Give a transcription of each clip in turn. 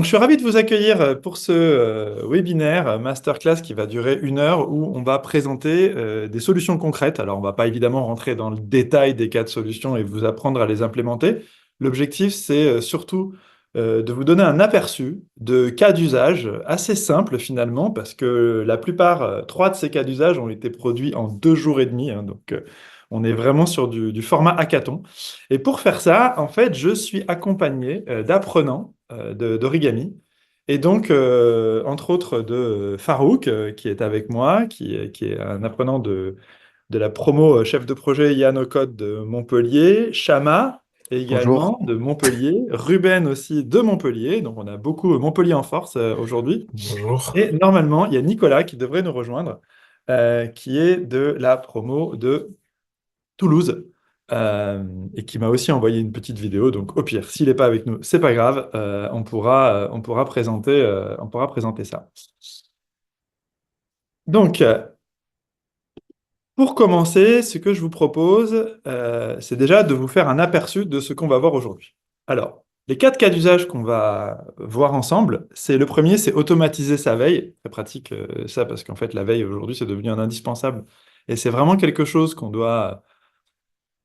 Je suis ravi de vous accueillir pour ce webinaire masterclass qui va durer 1 heure où on va présenter des solutions concrètes. Alors, on ne va pas évidemment rentrer dans le détail des cas de solutions et vous apprendre à les implémenter. L'objectif, c'est surtout de vous donner un aperçu de cas d'usage assez simples finalement, parce que la plupart, 3 de ces cas d'usage ont été produits en 2 jours et demi, hein, donc on est vraiment sur du format hackathon. Et pour faire ça, en fait, je suis accompagné d'apprenants d'origami. Et donc, entre autres, de Farouk, qui est avec moi, qui est un apprenant de la promo chef de projet Yann au Code de Montpellier, Chama Bonjour. également de Montpellier, Ruben aussi de Montpellier. Donc, on a beaucoup Montpellier en force aujourd'hui. Bonjour. Et normalement, il y a Nicolas qui devrait nous rejoindre, qui est de la promo de Toulouse, et qui m'a aussi envoyé une petite vidéo. Donc, au pire, s'il n'est pas avec nous, c'est pas grave, on pourra présenter ça. Donc, pour commencer, ce que je vous propose, c'est déjà de vous faire un aperçu de ce qu'on va voir aujourd'hui. Alors, les 4 cas d'usage qu'on va voir ensemble, c'est le premier, c'est automatiser sa veille. Très pratique, ça, parce qu'en fait, la veille, aujourd'hui, c'est devenu un indispensable. Et c'est vraiment quelque chose qu'on doit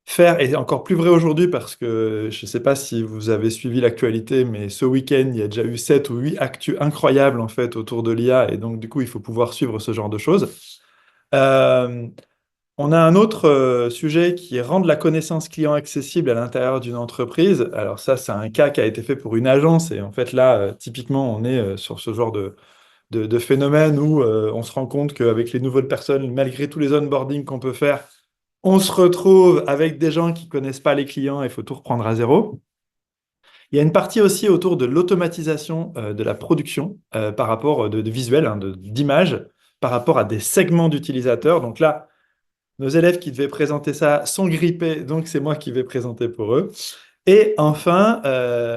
faire, et encore plus vrai aujourd'hui parce que je ne sais pas si vous avez suivi l'actualité, mais ce week-end, il y a déjà eu 7 ou 8 actus incroyables en fait autour de l'IA, et donc du coup, il faut pouvoir suivre ce genre de choses. Euh, on a un autre sujet qui est rendre la connaissance client accessible à l'intérieur d'une entreprise. Alors ça, c'est un cas qui a été fait pour une agence, et en fait là, typiquement, on est sur ce genre de phénomène où on se rend compte qu'avec les nouvelles personnes, malgré tous les onboarding qu'on peut faire, on se retrouve avec des gens qui ne connaissent pas les clients et il faut tout reprendre à zéro. Il y a une partie aussi autour de l'automatisation de la production par rapport de visuels, hein, d'images, par rapport à des segments d'utilisateurs. Donc là, nos élèves qui devaient présenter ça sont grippés, donc c'est moi qui vais présenter pour eux. Et enfin,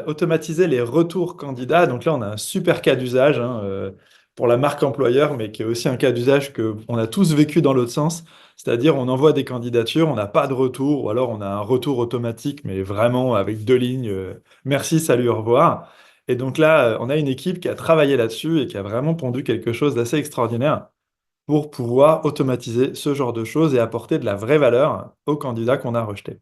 automatiser les retours candidats. Donc là, on a un super cas d'usage, hein, pour la marque employeur, mais qui est aussi un cas d'usage qu'on a tous vécu dans l'autre sens. C'est-à-dire, on envoie des candidatures, on n'a pas de retour, ou alors on a un retour automatique, mais vraiment avec 2 lignes, merci, salut, au revoir. Et donc là, on a une équipe qui a travaillé là-dessus et qui a vraiment pondu quelque chose d'assez extraordinaire pour pouvoir automatiser ce genre de choses et apporter de la vraie valeur aux candidats qu'on a rejetés.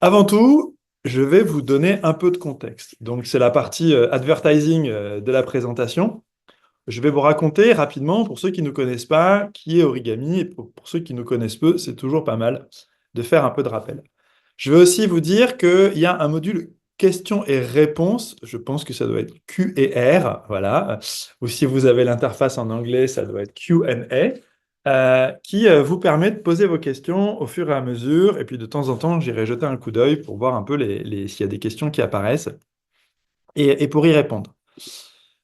Avant tout, je vais vous donner un peu de contexte. Donc, c'est la partie advertising de la présentation. Je vais vous raconter rapidement, pour ceux qui ne connaissent pas, qui est Origami, et pour ceux qui nous connaissent peu, c'est toujours pas mal de faire un peu de rappel. Je vais aussi vous dire qu'il y a un module questions et réponses. Je pense que ça doit être Q et R, voilà. Ou si vous avez l'interface en anglais, ça doit être Q&A, qui vous permet de poser vos questions au fur et à mesure. Et puis de temps en temps, j'irai jeter un coup d'œil pour voir un peu s'il y a des questions qui apparaissent et pour y répondre.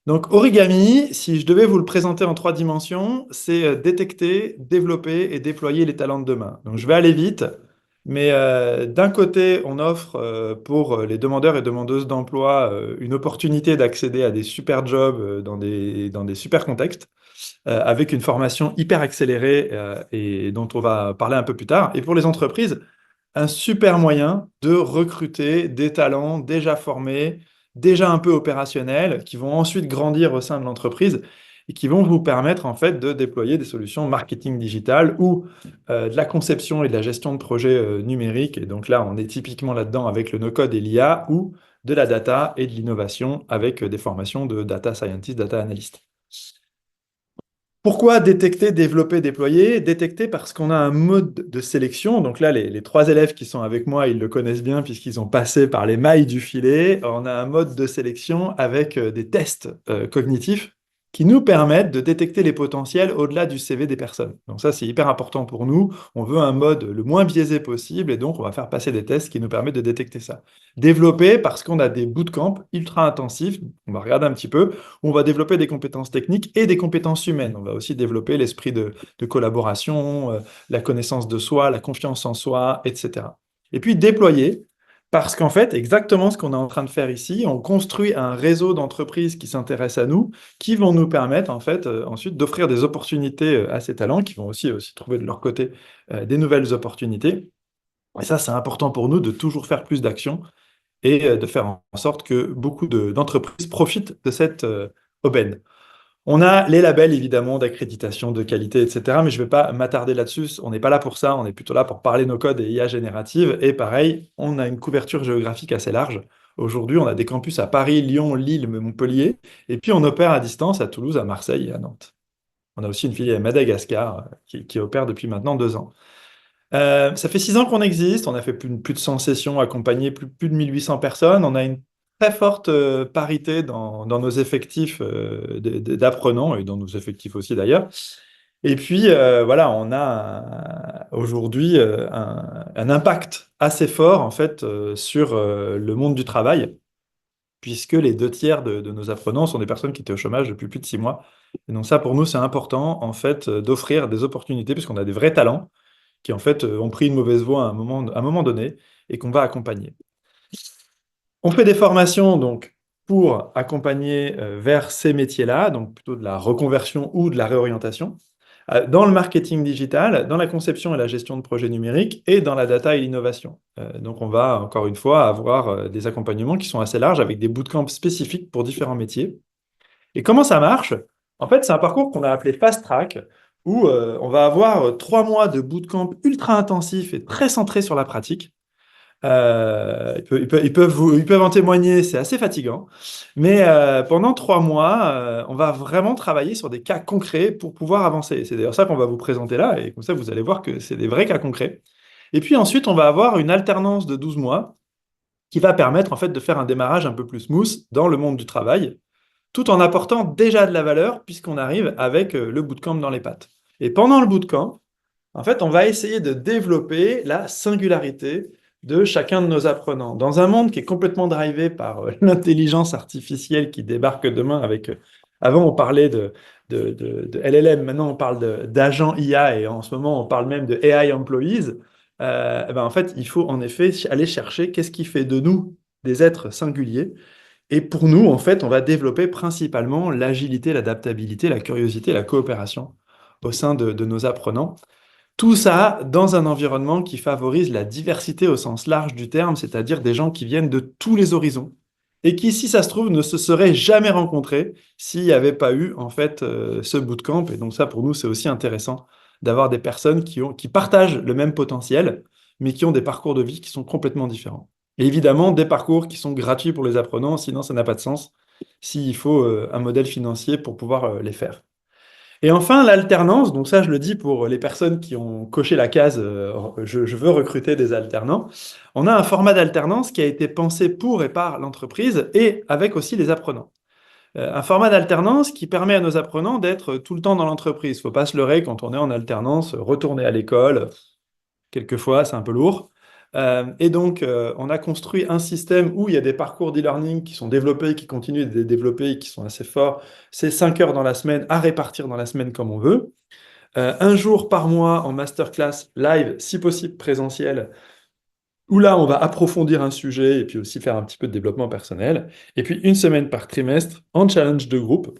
Donc, Origami, si je devais vous le présenter en 3 dimensions, c'est détecter, développer et déployer les talents de demain. Donc, je vais aller vite, mais d'un côté, on offre pour les demandeurs et demandeuses d'emploi une opportunité d'accéder à des super jobs dans des super contextes, avec une formation hyper accélérée et dont on va parler un peu plus tard. Et pour les entreprises, un super moyen de recruter des talents déjà formés, déjà un peu opérationnels, qui vont ensuite grandir au sein de l'entreprise et qui vont vous permettre en fait de déployer des solutions marketing digital ou de la conception et de la gestion de projets numériques. Et donc là, on est typiquement là-dedans avec le no-code et l'IA, ou de la data et de l'innovation avec des formations de data scientist, data analyst. Pourquoi détecter, développer, déployer? Détecter parce qu'on a un mode de sélection. Donc là, les 3 élèves qui sont avec moi, ils le connaissent bien puisqu'ils ont passé par les mailles du filet. On a un mode de sélection avec des tests cognitifs qui nous permettent de détecter les potentiels au-delà du CV des personnes. Donc ça, c'est hyper important pour nous. On veut un mode le moins biaisé possible et donc on va faire passer des tests qui nous permettent de détecter ça. Développer parce qu'on a des bootcamps ultra intensifs. On va regarder un petit peu. On va développer des compétences techniques et des compétences humaines. On va aussi développer l'esprit de collaboration, la connaissance de soi, la confiance en soi, etc. Et puis déployer, parce qu'en fait, exactement ce qu'on est en train de faire ici, on construit un réseau d'entreprises qui s'intéressent à nous, qui vont nous permettre en fait ensuite d'offrir des opportunités à ces talents, qui vont aussi trouver de leur côté des nouvelles opportunités. Et ça, c'est important pour nous de toujours faire plus d'actions et de faire en sorte que beaucoup d'entreprises profitent de cette aubaine. On a les labels, évidemment, d'accréditation, de qualité, etc. Mais je ne vais pas m'attarder là-dessus. On n'est pas là pour ça. On est plutôt là pour parler nos codes et IA générative. Et pareil, on a une couverture géographique assez large. Aujourd'hui, on a des campus à Paris, Lyon, Lille, Montpellier. Et puis, on opère à distance à Toulouse, à Marseille et à Nantes. On a aussi une filiale à Madagascar qui opère depuis maintenant 2 ans. Ça fait 6 ans qu'on existe, on a fait plus de 100 sessions, accompagné plus de 1800 personnes. On a une très forte parité dans nos effectifs d'apprenants et dans nos effectifs aussi d'ailleurs. Et puis voilà, on a aujourd'hui un impact assez fort en fait sur le monde du travail, puisque les 2 tiers de nos apprenants sont des personnes qui étaient au chômage depuis plus de 6 mois. Et donc ça, pour nous, c'est important en fait d'offrir des opportunités, puisqu'on a des vrais talents qui en fait ont pris une mauvaise voie à un moment donné et qu'on va accompagner. On fait des formations donc pour accompagner vers ces métiers-là, donc plutôt de la reconversion ou de la réorientation, dans le marketing digital, dans la conception et la gestion de projets numériques et dans la data et l'innovation. Donc on va encore une fois avoir des accompagnements qui sont assez larges avec des bootcamps spécifiques pour différents métiers. Et comment ça marche? En fait, c'est un parcours qu'on a appelé Fast Track, où on va avoir 3 mois de bootcamp ultra intensif et très centré sur la pratique. Ils peuvent en témoigner, c'est assez fatigant. Mais pendant 3 mois, on va vraiment travailler sur des cas concrets pour pouvoir avancer. C'est d'ailleurs ça qu'on va vous présenter là, et comme ça, vous allez voir que c'est des vrais cas concrets. Et puis ensuite, on va avoir une alternance de 12 mois qui va permettre en fait de faire un démarrage un peu plus smooth dans le monde du travail tout en apportant déjà de la valeur, puisqu'on arrive avec le bootcamp dans les pattes. Et pendant le bootcamp, en fait, on va essayer de développer la singularité de chacun de nos apprenants. Dans un monde qui est complètement drivé par l'intelligence artificielle qui débarque demain avec... avant, on parlait de LLM, maintenant on parle d'agents IA et en ce moment, on parle même de AI employees. Eh ben, en fait, il faut en effet aller chercher qu'est-ce qui fait de nous des êtres singuliers et pour nous, en fait, on va développer principalement l'agilité, l'adaptabilité, la curiosité, la coopération au sein de nos apprenants. Tout ça dans un environnement qui favorise la diversité au sens large du terme, c'est-à-dire des gens qui viennent de tous les horizons et qui, si ça se trouve, ne se seraient jamais rencontrés s'il n'y avait pas eu, en fait, ce bootcamp. Et donc ça, pour nous, c'est aussi intéressant d'avoir des personnes qui partagent le même potentiel, mais qui ont des parcours de vie qui sont complètement différents. Et évidemment, des parcours qui sont gratuits pour les apprenants, sinon ça n'a pas de sens s'il faut un modèle financier pour pouvoir les faire. Et enfin, l'alternance, donc ça je le dis pour les personnes qui ont coché la case je veux recruter des alternants. On a un format d'alternance qui a été pensé pour et par l'entreprise et avec aussi les apprenants. Un format d'alternance qui permet à nos apprenants d'être tout le temps dans l'entreprise. Il ne faut pas se leurrer quand on est en alternance, retourner à l'école, quelquefois c'est un peu lourd. Et donc, on a construit un système où il y a des parcours d'e-learning qui sont développés, qui continuent de développer, qui sont assez forts. C'est 5 heures dans la semaine, à répartir dans la semaine comme on veut. Un jour par mois en masterclass live, si possible présentiel, où là, on va approfondir un sujet et puis aussi faire un petit peu de développement personnel. Et puis, une semaine par trimestre en challenge de groupe,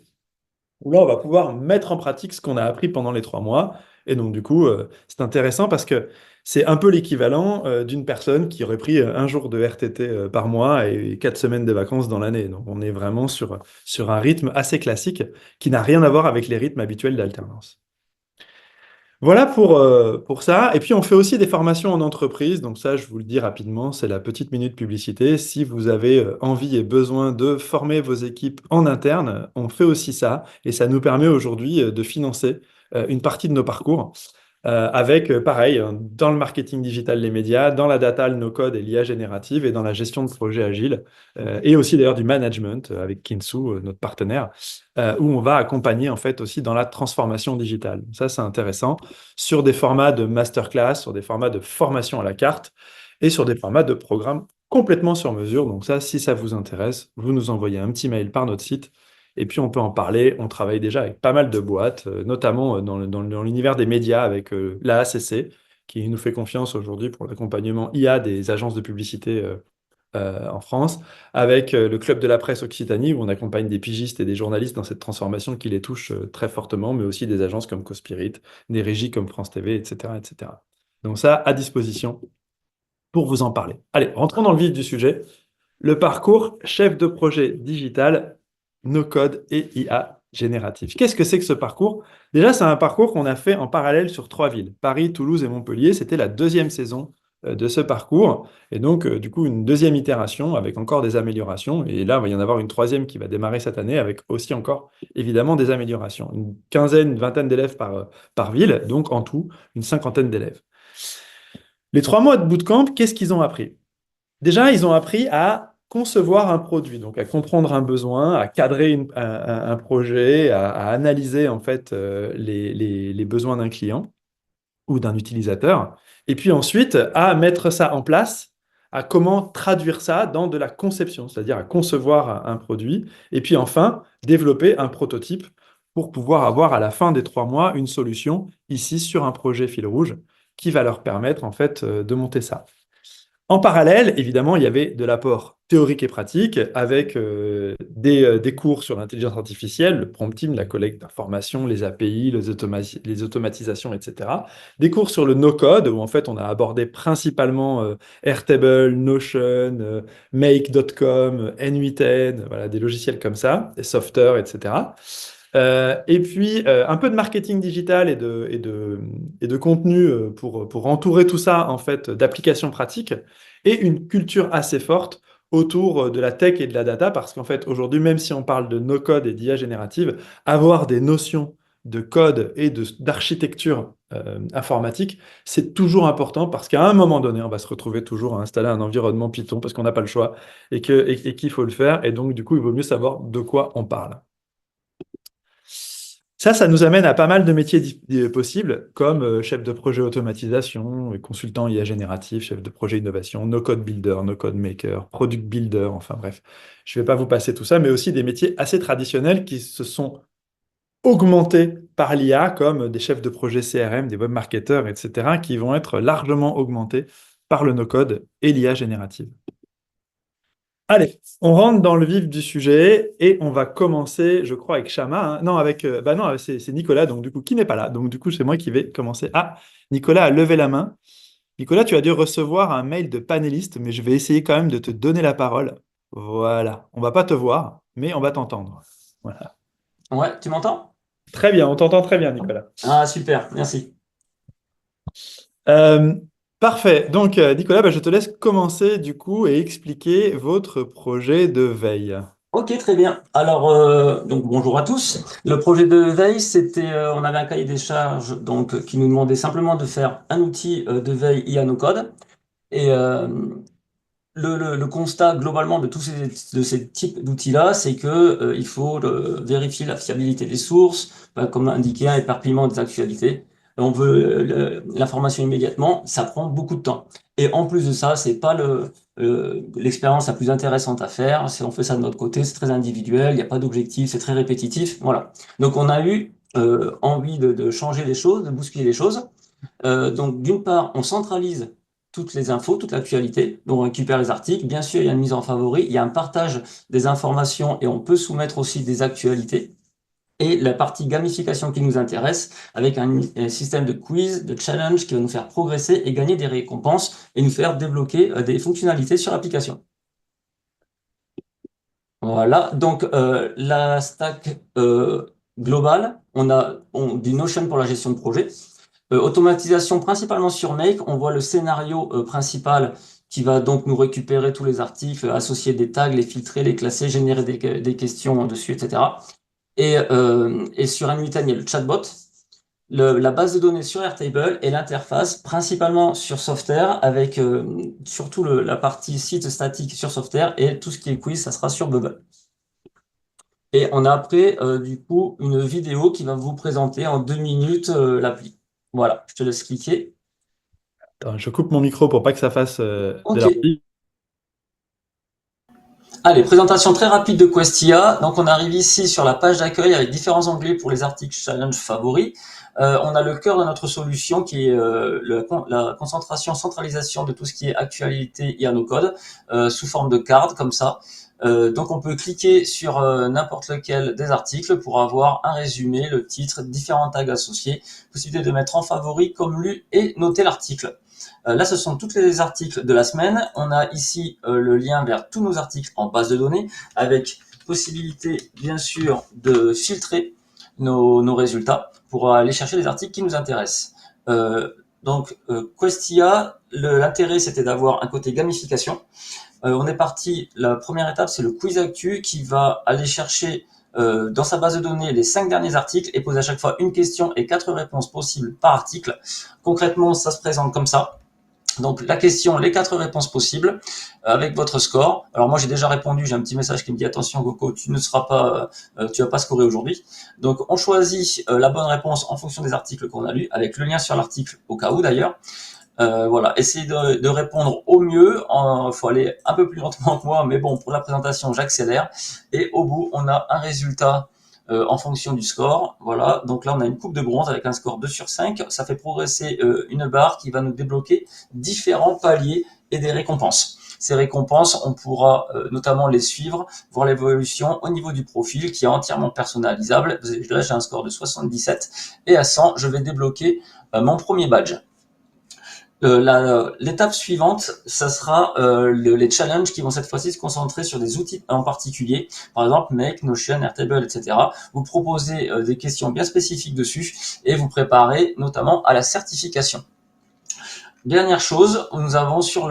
où là, on va pouvoir mettre en pratique ce qu'on a appris pendant les 3 mois. Et donc, du coup, c'est intéressant parce que c'est un peu l'équivalent d'une personne qui aurait pris un jour de RTT par mois et 4 semaines de vacances dans l'année. Donc, on est vraiment sur un rythme assez classique qui n'a rien à voir avec les rythmes habituels d'alternance. Voilà pour ça. Et puis, on fait aussi des formations en entreprise. Donc ça, je vous le dis rapidement, c'est la petite minute publicité. Si vous avez envie et besoin de former vos équipes en interne, on fait aussi ça. Et ça nous permet aujourd'hui de financer une partie de nos parcours avec, pareil, dans le marketing digital, les médias, dans la data, le no-code et l'IA générative et dans la gestion de projets agiles et aussi d'ailleurs du management avec Kinsu, notre partenaire, où on va accompagner en fait aussi dans la transformation digitale. Ça, c'est intéressant sur des formats de masterclass, sur des formats de formation à la carte et sur des formats de programmes complètement sur mesure. Donc ça, si ça vous intéresse, vous nous envoyez un petit mail par notre site et puis on peut en parler. On travaille déjà avec pas mal de boîtes, notamment dans l'univers des médias avec la ACC, qui nous fait confiance aujourd'hui pour l'accompagnement IA des agences de publicité en France, avec le Club de la presse Occitanie, où on accompagne des pigistes et des journalistes dans cette transformation qui les touche très fortement, mais aussi des agences comme Cospirit, des régies comme France TV, etc., etc. Donc ça, à disposition pour vous en parler. Allez, rentrons dans le vif du sujet. Le parcours chef de projet digital, no code et IA génératif. Qu'est-ce que c'est que ce parcours? Déjà, c'est un parcours qu'on a fait en parallèle sur 3 villes, Paris, Toulouse et Montpellier. C'était la deuxième saison de ce parcours. Et donc, du coup, une deuxième itération avec encore des améliorations. Et là, il va y en avoir une troisième qui va démarrer cette année avec aussi encore, évidemment, des améliorations. Une quinzaine, une vingtaine d'élèves par ville, donc en tout, une cinquantaine d'élèves. Les 3 mois de bootcamp, qu'est-ce qu'ils ont appris? Déjà, ils ont appris à concevoir un produit, donc à comprendre un besoin, à cadrer un projet, à analyser en fait les besoins d'un client ou d'un utilisateur, et puis ensuite à mettre ça en place, à comment traduire ça dans de la conception, c'est-à-dire à concevoir un produit, et puis enfin développer un prototype pour pouvoir avoir à la fin des 3 mois une solution ici sur un projet fil rouge qui va leur permettre en fait de monter ça. En parallèle, évidemment, il y avait de l'apport théorique et pratique avec des cours sur l'intelligence artificielle, le prompting, la collecte d'informations, les API, les automatisations, etc. Des cours sur le no-code, où en fait on a abordé principalement Airtable, Notion, Make.com, N8N, voilà, des logiciels comme ça, des softwares, etc. Et puis, un peu de marketing digital et de contenu pour entourer tout ça, en fait, d'applications pratiques et une culture assez forte autour de la tech et de la data, parce qu'en fait, aujourd'hui, même si on parle de no-code et d'IA générative, avoir des notions de code et d'architecture informatique, c'est toujours important parce qu'à un moment donné, on va se retrouver toujours à installer un environnement Python parce qu'on n'a pas le choix et qu'il faut le faire. Et donc, du coup, il vaut mieux savoir de quoi on parle. Ça nous amène à pas mal de métiers possibles, comme chef de projet automatisation, consultant IA génératif, chef de projet innovation, no-code builder, no-code maker, product builder, enfin bref. Je ne vais pas vous passer tout ça, mais aussi des métiers assez traditionnels qui se sont augmentés par l'IA, comme des chefs de projet CRM, des web marketeurs, etc., qui vont être largement augmentés par le no-code et l'IA générative. Allez, on rentre dans le vif du sujet et on va commencer, je crois, avec Chama, hein. Non, bah non, c'est Nicolas, donc du coup, qui n'est pas là. Donc du coup, c'est moi qui vais commencer. Ah, Nicolas a levé la main. Nicolas, tu as dû recevoir un mail de panéliste, mais je vais essayer quand même de te donner la parole. Voilà, on va pas te voir, mais on va t'entendre. Voilà. Ouais, tu m'entends? Très bien, on t'entend très bien, Nicolas. Ah, super, merci. Euh, Parfait. Donc, Nicolas, bah, je te laisse commencer du coup et expliquer votre projet de veille. Ok, très bien. Alors, donc bonjour à tous. Le projet de veille, c'était, on avait un cahier des charges qui nous demandait simplement de faire un outil de veille IA no code. Et le constat globalement de ces types d'outils-là, c'est que il faut vérifier la fiabilité des sources, comme indiqué, un éparpillement des actualités. On veut l'information immédiatement, ça prend beaucoup de temps. Et en plus de ça, c'est pas l'expérience la plus intéressante à faire. Si on fait ça de notre côté, c'est très individuel, il n'y a pas d'objectif, c'est très répétitif. Voilà. Donc on a eu envie de changer les choses, de bousculer les choses. Donc, d'une part, on centralise toutes les infos, toute l'actualité. Donc, on récupère les articles. Bien sûr, il y a une mise en favori, il y a un partage des informations et on peut soumettre aussi des actualités. Et la partie gamification qui nous intéresse, avec un système de quiz, de challenge qui va nous faire progresser et gagner des récompenses et nous faire débloquer des fonctionnalités sur l'application. Voilà, donc la stack globale, on dit Notion pour la gestion de projet. Automatisation principalement sur Make, on voit le scénario principal qui va donc nous récupérer tous les articles, associer des tags, les filtrer, les classer, générer des questions dessus, etc. Et sur N8N, il y a le chatbot, la base de données sur Airtable et l'interface principalement sur Software avec surtout la partie site statique sur Software et tout ce qui est quiz, ça sera sur Bubble. Et on a après, du coup, une vidéo qui va vous présenter en 2 minutes l'appli. Voilà, je te laisse cliquer. Attends, je coupe mon micro pour pas que ça fasse de Ok. la reprise. Allez, présentation très rapide de Questia. Donc, on arrive ici sur la page d'accueil avec différents onglets pour les articles challenge favoris. On a le cœur de notre solution qui est la concentration, centralisation de tout ce qui est actualité et no code sous forme de card comme ça. Donc, on peut cliquer sur n'importe lequel des articles pour avoir un résumé, le titre, différents tags associés, possibilité de mettre en favori, comme lu et noter l'article. Là, ce sont tous les articles de la semaine. On a ici le lien vers tous nos articles en base de données, avec possibilité, bien sûr, de filtrer nos résultats pour aller chercher les articles qui nous intéressent. Questia, l'intérêt, c'était d'avoir un côté gamification. On est parti, la première étape, c'est le quiz actu qui va aller chercher dans sa base de données les 5 derniers articles et poser à chaque fois une question et 4 réponses possibles par article. Concrètement, ça se présente comme ça. Donc la question, les 4 réponses possibles avec votre score. Alors moi j'ai déjà répondu, j'ai un petit message qui me dit attention Coco, tu vas pas scorer aujourd'hui. Donc on choisit la bonne réponse en fonction des articles qu'on a lus, avec le lien sur l'article au cas où d'ailleurs. Voilà, essayez de répondre au mieux. Il faut aller un peu plus lentement que moi, mais bon, pour la présentation, j'accélère. Et au bout, on a un résultat en fonction du score. Voilà, donc là, on a une coupe de bronze avec un score 2 sur 5. Ça fait progresser une barre qui va nous débloquer différents paliers et des récompenses. Ces récompenses, on pourra notamment les suivre, voir l'évolution au niveau du profil qui est entièrement personnalisable. Là, j'ai un score de 77 et à 100, je vais débloquer mon premier badge. L'étape suivante, ça sera les challenges qui vont cette fois-ci se concentrer sur des outils en particulier, par exemple Make, Notion, Airtable, etc. Vous proposez des questions bien spécifiques dessus et vous préparez notamment à la certification. Dernière chose, nous avons sur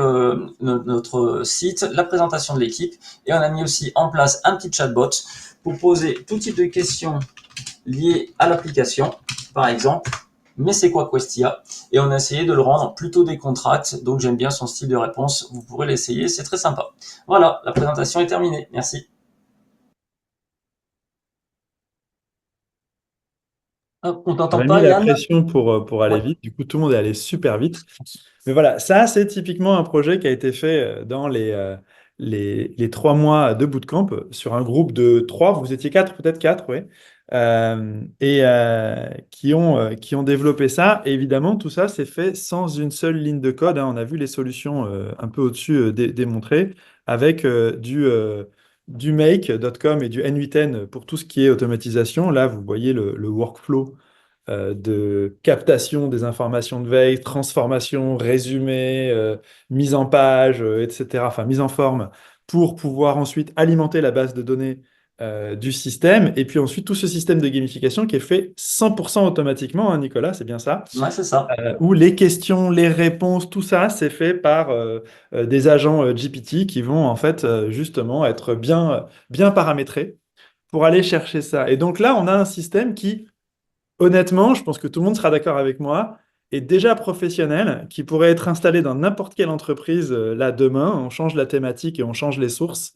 notre site la présentation de l'équipe et on a mis aussi en place un petit chatbot pour poser tout type de questions liées à l'application, par exemple. Mais c'est quoi Questia? Et on a essayé de le rendre plutôt décontracté, donc j'aime bien son style de réponse. Vous pourrez l'essayer, c'est très sympa. Voilà, la présentation est terminée. Merci. Hop, on On t'entend a mis pas, la Yann? pression pour aller Ouais. vite. Du coup, tout le monde est allé super vite. Mais voilà, ça, c'est typiquement un projet qui a été fait dans les 3 mois de bootcamp sur un groupe de 3. Vous étiez 4, peut-être 4, oui. Qui ont développé ça. Et évidemment, tout ça, c'est fait sans une seule ligne de code, hein. On a vu les solutions un peu au-dessus démontrées avec du make.com et du N8N pour tout ce qui est automatisation. Là, vous voyez le workflow de captation des informations de veille, transformation, résumé, mise en page, etc., enfin mise en forme, pour pouvoir ensuite alimenter la base de données du système. Et puis ensuite, tout ce système de gamification qui est fait 100% automatiquement, hein, Nicolas, c'est bien ça, Ouais, c'est ça. où les questions, les réponses, tout ça, c'est fait par des agents GPT qui vont en fait justement être bien paramétrés pour aller chercher ça. Et donc là, on a un système qui, honnêtement, je pense que tout le monde sera d'accord avec moi, est déjà professionnel, qui pourrait être installé dans n'importe quelle entreprise là demain. On change la thématique et on change les sources.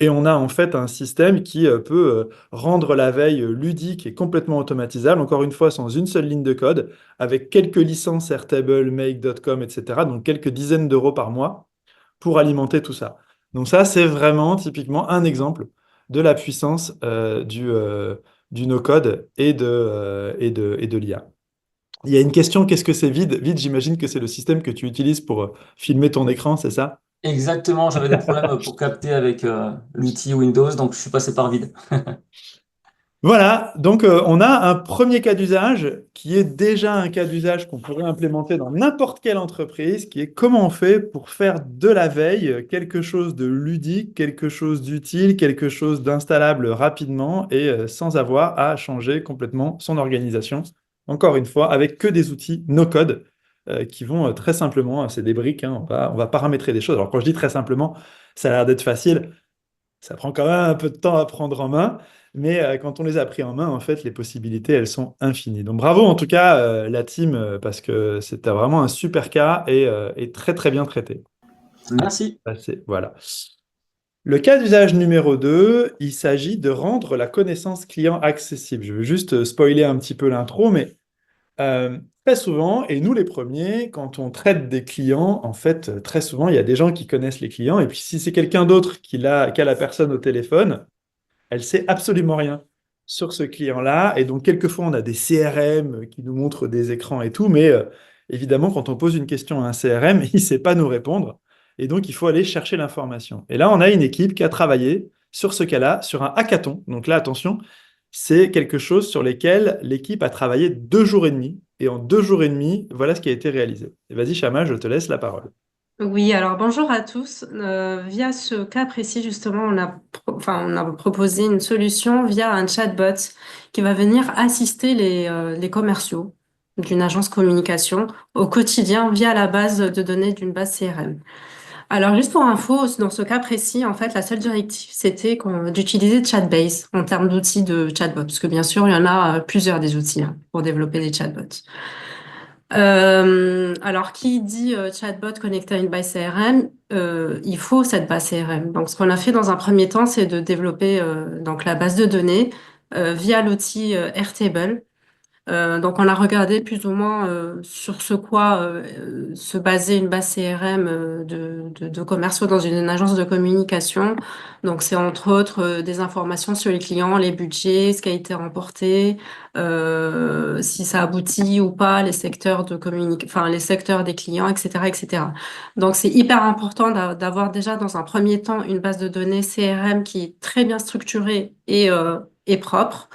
Et on a en fait un système qui peut rendre la veille ludique et complètement automatisable, encore une fois, sans une seule ligne de code, avec quelques licences Airtable, Make.com, etc. Donc quelques dizaines d'euros par mois pour alimenter tout ça. Donc ça, c'est vraiment typiquement un exemple de la puissance du no-code et de l'IA. Il y a une question, qu'est-ce que c'est vide? Vide, j'imagine que c'est le système que tu utilises pour filmer ton écran, c'est ça? Exactement, j'avais des problèmes pour capter avec l'outil Windows, donc je suis passé par vide. Voilà, donc on a un premier cas d'usage qui est déjà un cas d'usage qu'on pourrait implémenter dans n'importe quelle entreprise, qui est comment on fait pour faire de la veille quelque chose de ludique, quelque chose d'utile, quelque chose d'installable rapidement et sans avoir à changer complètement son organisation. Encore une fois, avec que des outils no-code qui vont très simplement, c'est des briques, hein, on va paramétrer des choses. Alors quand je dis très simplement, ça a l'air d'être facile. Ça prend quand même un peu de temps à prendre en main, mais quand on les a pris en main, en fait, les possibilités, elles sont infinies. Donc bravo en tout cas, la team, parce que c'était vraiment un super cas et très très bien traité. Merci. Voilà. Le cas d'usage numéro 2, il s'agit de rendre la connaissance client accessible. Je veux juste spoiler un petit peu l'intro, mais très souvent, et nous les premiers, quand on traite des clients, en fait, très souvent, il y a des gens qui connaissent les clients, et puis si c'est quelqu'un d'autre qui a la personne au téléphone, elle sait absolument rien sur ce client-là. Et donc, quelquefois, on a des CRM qui nous montrent des écrans et tout, mais évidemment, quand on pose une question à un CRM, il ne sait pas nous répondre. Et donc, il faut aller chercher l'information. Et là, on a une équipe qui a travaillé sur ce cas-là, sur un hackathon. Donc là, attention, c'est quelque chose sur lequel l'équipe a travaillé 2 jours et demi et en 2 jours et demi, voilà ce qui a été réalisé. Et vas-y, Chama, je te laisse la parole. Oui, alors bonjour à tous. Via ce cas précis, justement, on a proposé une solution via un chatbot qui va venir assister les commerciaux d'une agence communication au quotidien via la base de données d'une base CRM. Alors, juste pour info, dans ce cas précis, en fait, la seule directive, c'était d'utiliser Chatbase en termes d'outils de chatbot, parce que bien sûr, il y en a plusieurs des outils hein, pour développer des chatbots. Alors, qui dit chatbot connecté à une base CRM, il faut cette base CRM. Donc, ce qu'on a fait dans un premier temps, c'est de développer donc la base de données via l'outil Airtable. Donc, on a regardé plus ou moins sur ce quoi se basait une base CRM de commerciaux dans une agence de communication. Donc, c'est entre autres des informations sur les clients, les budgets, ce qui a été remporté, si ça aboutit ou pas, les secteurs enfin, les secteurs des clients, etc., etc. Donc, c'est hyper important d'avoir déjà dans un premier temps une base de données CRM qui est très bien structurée et propre.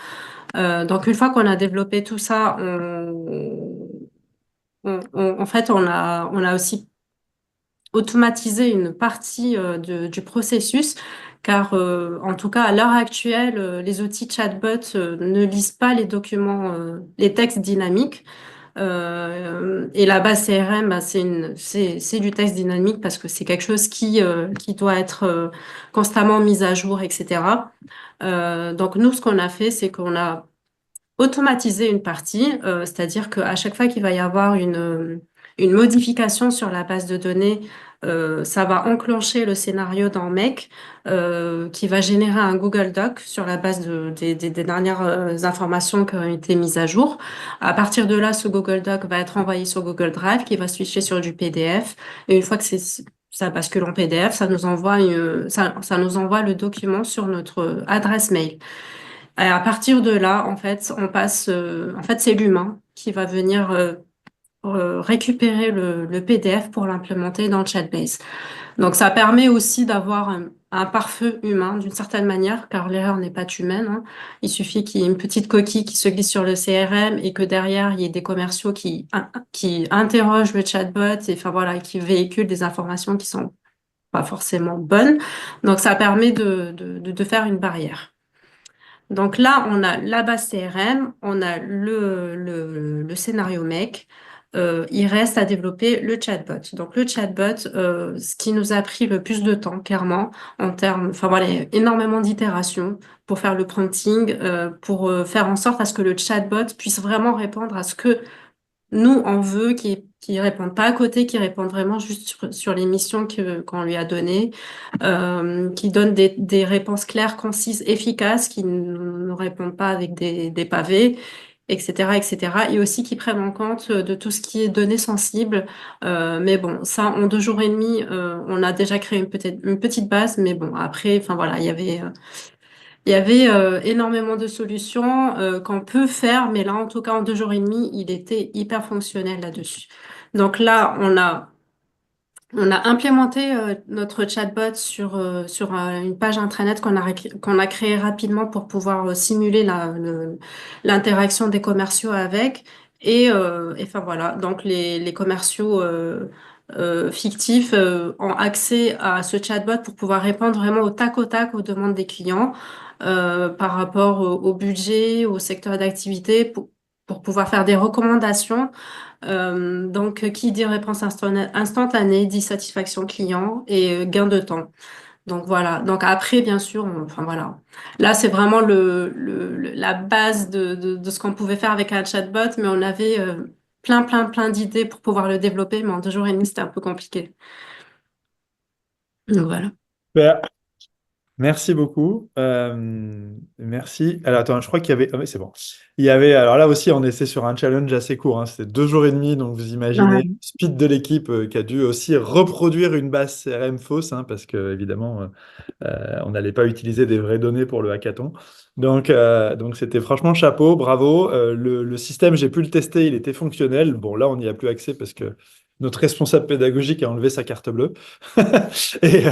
Donc, une fois qu'on a développé tout ça, en fait, on a aussi automatisé une partie du processus, car en tout cas, à l'heure actuelle, les outils chatbot ne lisent pas les documents, les textes dynamiques. Et la base CRM, bah, c'est du texte dynamique parce que c'est quelque chose qui doit être constamment mis à jour, etc. Donc, nous, ce qu'on a fait, c'est qu'on a automatiser une partie, c'est-à-dire qu'à chaque fois qu'il va y avoir une modification sur la base de données, ça va enclencher le scénario dans Make qui va générer un Google Doc sur la base des dernières informations qui ont été mises à jour. À partir de là, ce Google Doc va être envoyé sur Google Drive qui va switcher sur du PDF. Et une fois que ça bascule en PDF, ça nous envoie le document sur notre adresse mail. Et à partir de là, en fait, en fait, c'est l'humain qui va venir récupérer le PDF pour l'implémenter dans le chatbase. Donc, ça permet aussi d'avoir un pare-feu humain d'une certaine manière, car l'erreur n'est pas humaine, hein. Il suffit qu'il y ait une petite coquille qui se glisse sur le CRM et que derrière, il y ait des commerciaux qui interrogent le chatbot et enfin voilà, qui véhiculent des informations qui sont pas forcément bonnes. Donc, ça permet de faire une barrière. Donc là, on a la base CRM, on a le scénario mec. Il reste à développer le chatbot. Donc le chatbot, ce qui nous a pris le plus de temps, clairement, en termes, enfin voilà, il y a énormément d'itérations pour faire le prompting, pour faire en sorte à ce que le chatbot puisse vraiment répondre à ce que nous, on veut qu'il réponde pas à côté, qu'il réponde vraiment juste sur les missions qu'on lui a données, qu'il donne des réponses claires, concises, efficaces, qui ne répondent pas avec des pavés, etc., etc. Et aussi qui prennent en compte de tout ce qui est données sensibles. Mais bon, ça, en 2 jours et demi, on a déjà créé une petite base, mais bon, après, enfin voilà, il y avait énormément de solutions qu'on peut faire, mais là, en tout cas, en 2 jours et demi, il était hyper fonctionnel là-dessus. Donc là, on a implémenté notre chatbot sur une page intranet qu'on a créée rapidement pour pouvoir simuler l'interaction des commerciaux avec. Et enfin voilà, donc les commerciaux fictifs ont accès à ce chatbot pour pouvoir répondre vraiment au tac aux demandes des clients par rapport au budget, au secteur d'activité, pour pouvoir faire des recommandations donc, qui dit réponse instantanée dit satisfaction client et gain de temps. Donc voilà. Donc après, bien sûr, enfin voilà. Là, c'est vraiment la base de ce qu'on pouvait faire avec un chatbot, mais on avait plein d'idées pour pouvoir le développer, mais en 2 jours et demi, c'était un peu compliqué. Donc voilà. Super. Merci beaucoup. Merci. Alors, attends, je crois qu'il y avait. Ah, oui, c'est bon. Il y avait. Alors là aussi, on était sur un challenge assez court, hein. C'était 2 jours et demi. Donc, vous imaginez le Ouais. speed de l'équipe qui a dû aussi reproduire une base CRM fausse, hein, parce que, évidemment, on n'allait pas utiliser des vraies données pour le hackathon. Donc c'était franchement chapeau, bravo. Le système, j'ai pu le tester, il était fonctionnel. Bon, là, on n'y a plus accès parce que notre responsable pédagogique a enlevé sa carte bleue. Et,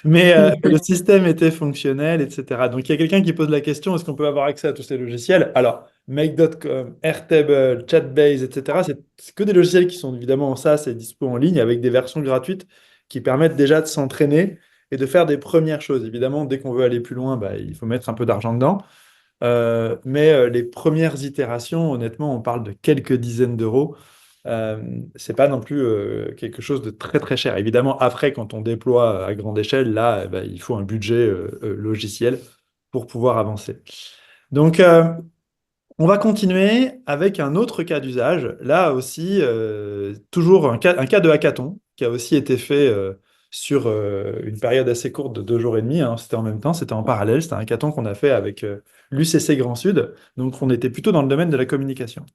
mais le système était fonctionnel, etc. Donc, il y a quelqu'un qui pose la question, est-ce qu'on peut avoir accès à tous ces logiciels? Alors, Make.com, Airtable, Chatbase, etc., c'est que des logiciels qui sont évidemment en SaaS et dispo en ligne avec des versions gratuites qui permettent déjà de s'entraîner et de faire des premières choses. Évidemment, dès qu'on veut aller plus loin, bah, il faut mettre un peu d'argent dedans. Mais les premières itérations, honnêtement, on parle de quelques dizaines d'euros. C'est pas non plus quelque chose de très très cher. Évidemment, après, quand on déploie à grande échelle, là, bah, il faut un budget logiciel pour pouvoir avancer. Donc, on va continuer avec un autre cas d'usage. Là aussi, toujours un cas de hackathon qui a aussi été fait sur une période assez courte de 2 jours et demi, hein. C'était en même temps, c'était en parallèle. C'était un hackathon qu'on a fait avec l'UCC Grand Sud. Donc, on était plutôt dans le domaine de la communication.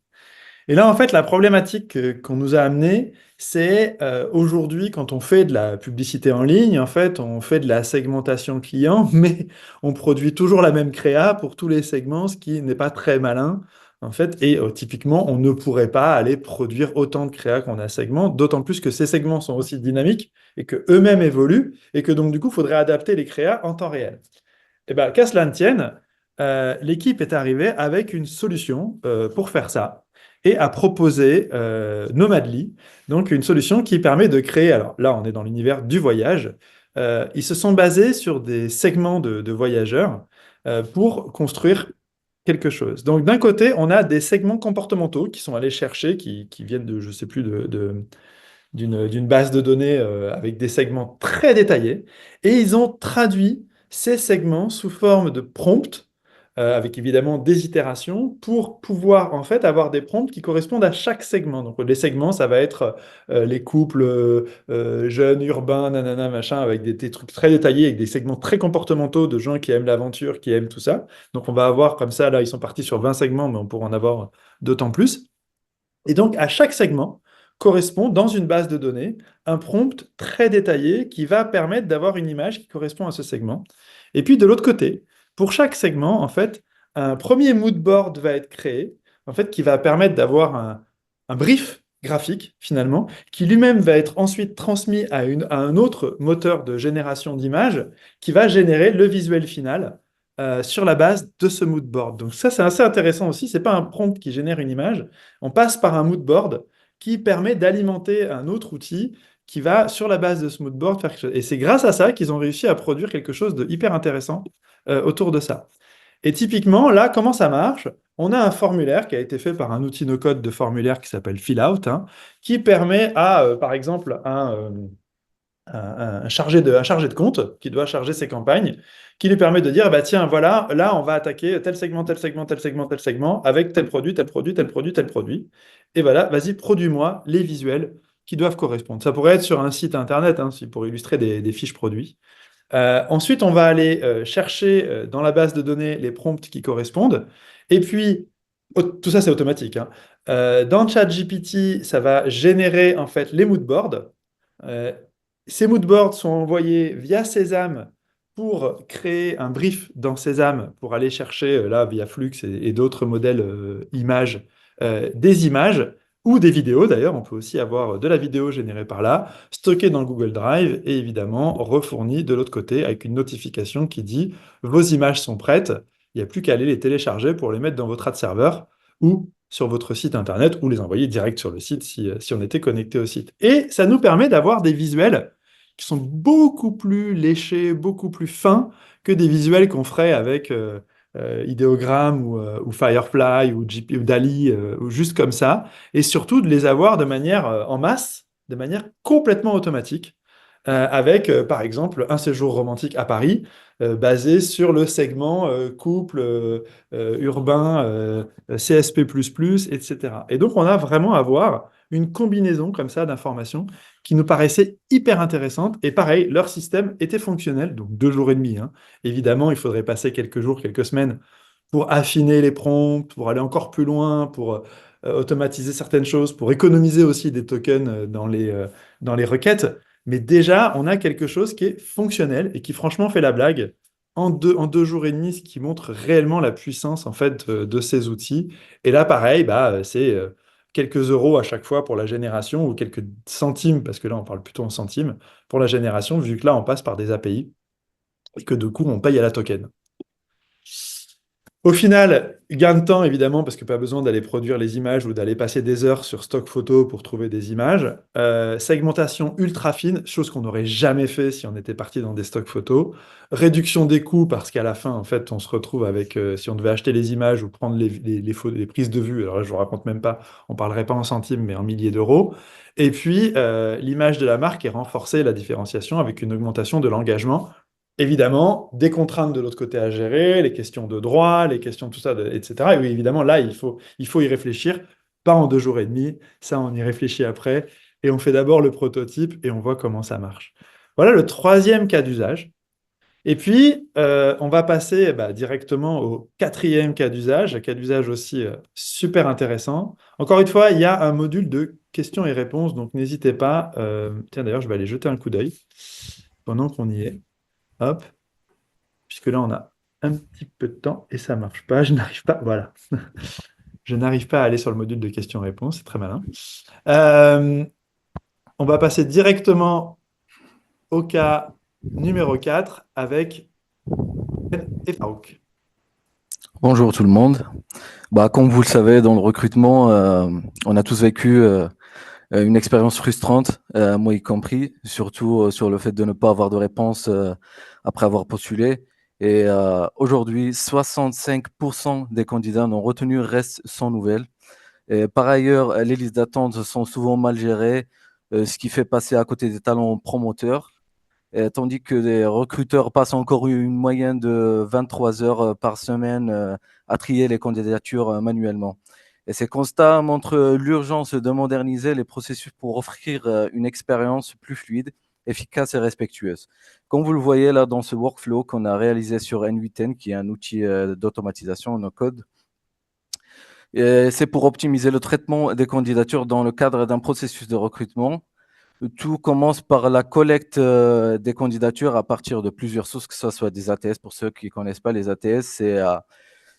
Et là, en fait, la problématique qu'on nous a amenée, c'est aujourd'hui, quand on fait de la publicité en ligne, en fait, on fait de la segmentation client, mais on produit toujours la même créa pour tous les segments, ce qui n'est pas très malin, en fait. Et typiquement, on ne pourrait pas aller produire autant de créa qu'on a segments, d'autant plus que ces segments sont aussi dynamiques et que eux-mêmes évoluent, et que donc, du coup, il faudrait adapter les créas en temps réel. Et bien, qu'à cela ne tienne, l'équipe est arrivée avec une solution pour faire ça et a proposé Nomadly, donc une solution qui permet de créer, alors là on est dans l'univers du voyage, ils se sont basés sur des segments de voyageurs pour construire quelque chose. Donc d'un côté, on a des segments comportementaux qui sont allés chercher, qui viennent de, je sais plus, d'une base de données avec des segments très détaillés, et ils ont traduit ces segments sous forme de prompts, avec évidemment des itérations, pour pouvoir en fait avoir des prompts qui correspondent à chaque segment. Donc les segments, ça va être les couples jeunes, urbains, nanana, machin, avec des trucs très détaillés, avec des segments très comportementaux de gens qui aiment l'aventure, qui aiment tout ça. Donc on va avoir comme ça, là ils sont partis sur 20 segments, mais on pourra en avoir d'autant plus. Et donc, à chaque segment correspond dans une base de données un prompt très détaillé qui va permettre d'avoir une image qui correspond à ce segment. Et puis, de l'autre côté, pour chaque segment, en fait, un premier mood board va être créé, en fait, qui va permettre d'avoir un brief graphique, finalement, qui lui-même va être ensuite transmis à un autre moteur de génération d'images qui va générer le visuel final sur la base de ce mood board. Donc ça, c'est assez intéressant aussi. C'est pas un prompt qui génère une image. On passe par un mood board qui permet d'alimenter un autre outil qui va, sur la base de ce mood board, faire quelque chose. Et c'est grâce à ça qu'ils ont réussi à produire quelque chose de hyper intéressant autour de ça. Et typiquement, là, comment ça marche? On a un formulaire qui a été fait par un outil no-code de formulaire qui s'appelle Fillout, hein, qui permet à, par exemple, un un chargé de compte qui doit charger ses campagnes, qui lui permet de dire, bah tiens, voilà, là, on va attaquer tel segment, tel segment, tel segment, tel segment, avec tel produit, tel produit, tel produit, tel produit. Et voilà, vas-y, produis-moi les visuels qui doivent correspondre. Ça pourrait être sur un site internet, hein, pour illustrer des fiches produits. Ensuite, on va aller chercher dans la base de données les prompts qui correspondent. Et puis, tout ça, c'est automatique, hein. Dans ChatGPT, ça va générer en fait les moodboards. Euh, Ces moodboards sont envoyés via Sésame pour créer un brief dans Sésame pour aller chercher, là, via Flux et d'autres modèles images, des images ou des vidéos d'ailleurs. On peut aussi avoir de la vidéo générée par là, stockée dans Google Drive et évidemment refournie de l'autre côté avec une notification qui dit vos images sont prêtes. Il n'y a plus qu'à aller les télécharger pour les mettre dans votre ad serveur ou sur votre site internet ou les envoyer direct sur le site si on était connecté au site. Et ça nous permet d'avoir des visuels qui sont beaucoup plus léchés, beaucoup plus fins que des visuels qu'on ferait avec Ideogram ou Firefly ou ou Dali ou juste comme ça. Et surtout de les avoir de manière en masse, de manière complètement automatique. Avec, par exemple, un séjour romantique à Paris, basé sur le segment couple urbain CSP++, etc. Et donc, on a vraiment à voir une combinaison comme ça d'informations qui nous paraissait hyper intéressante. Et pareil, leur système était fonctionnel, donc 2 jours et demi, hein. Évidemment, il faudrait passer quelques jours, quelques semaines pour affiner les prompts, pour aller encore plus loin, pour automatiser certaines choses, pour économiser aussi des tokens dans les requêtes. Mais déjà, on a quelque chose qui est fonctionnel et qui franchement fait la blague en 2 jours et demi, ce qui montre réellement la puissance en fait de ces outils. Et là, pareil, bah, c'est quelques euros à chaque fois pour la génération ou quelques centimes, parce que là, on parle plutôt en centimes, pour la génération, vu que là, on passe par des API et que du coup, on paye à la token. Au final, gain de temps, évidemment, parce que pas besoin d'aller produire les images ou d'aller passer des heures sur stock photo pour trouver des images. Segmentation ultra fine, chose qu'on n'aurait jamais fait si on était parti dans des stocks photos. Réduction des coûts, parce qu'à la fin, en fait, on se retrouve avec, si on devait acheter les images ou prendre les prises de vue, alors là, je vous raconte même pas, on parlerait pas en centimes, mais en milliers d'euros. Et puis, l'image de la marque est renforcée, la différenciation, avec une augmentation de l'engagement. Évidemment, des contraintes de l'autre côté à gérer, les questions de droit, les questions tout ça, etc. Et oui, évidemment, là, il faut y réfléchir, pas en 2 jours et demi, ça, on y réfléchit après, et on fait d'abord le prototype et on voit comment ça marche. Voilà le troisième cas d'usage. Et puis, on va passer directement au quatrième cas d'usage, un cas d'usage aussi super intéressant. Encore une fois, il y a un module de questions et réponses, donc n'hésitez pas. Tiens, d'ailleurs, je vais aller jeter un coup d'œil pendant qu'on y est. Hop, puisque là, on a un petit peu de temps et ça marche pas. Je n'arrive pas. Voilà. Je n'arrive pas à aller sur le module de questions-réponses. C'est très malin. Euh, on va passer directement au cas numéro 4 avec Ben et Farouk. Bonjour tout le monde. Comme vous le savez, dans le recrutement, on a tous vécu une expérience frustrante, moi y compris, surtout sur le fait de ne pas avoir de réponse après avoir postulé. Et aujourd'hui, 65% des candidats non retenus restent sans nouvelles. Et par ailleurs, les listes d'attente sont souvent mal gérées, ce qui fait passer à côté des talents promoteurs. Tandis que les recruteurs passent encore une moyenne de 23 heures par semaine à trier les candidatures manuellement. Et ces constats montrent l'urgence de moderniser les processus pour offrir une expérience plus fluide, efficace et respectueuse. Comme vous le voyez là dans ce workflow qu'on a réalisé sur N8N, qui est un outil d'automatisation no code, c'est pour optimiser le traitement des candidatures dans le cadre d'un processus de recrutement. Tout commence par la collecte des candidatures à partir de plusieurs sources, que ce soit des ATS. Pour ceux qui ne connaissent pas les ATS,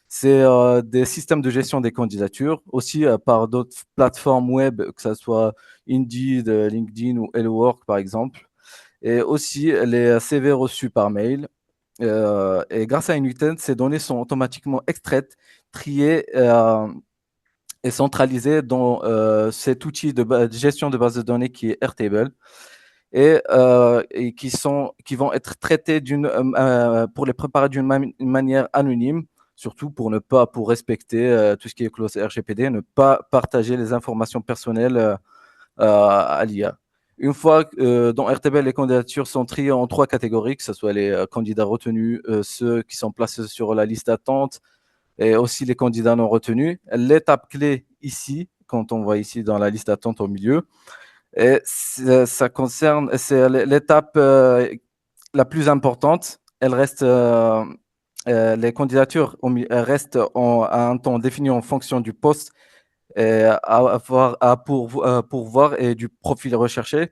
c'est des systèmes de gestion des candidatures, aussi par d'autres plateformes web, que ce soit Indeed, LinkedIn ou Hello Work par exemple, et aussi les CV reçus par mail. Et grâce à N8N, ces données sont automatiquement extraites, triées et centralisées dans cet outil de gestion de base de données qui est Airtable. Et qui vont être traités pour les préparer d'une manière anonyme, surtout pour respecter tout ce qui est clause RGPD, ne pas partager les informations personnelles à l'IA. Une fois dans RTB, les candidatures sont triées en 3 catégories, que ce soit les candidats retenus, ceux qui sont placés sur la liste d'attente et aussi les candidats non retenus. L'étape clé ici, quand on voit ici dans la liste d'attente au milieu, et ça concerne, c'est l'étape la plus importante. Elle reste, les candidatures restent à un temps défini en fonction du poste pourvoir et du profil recherché.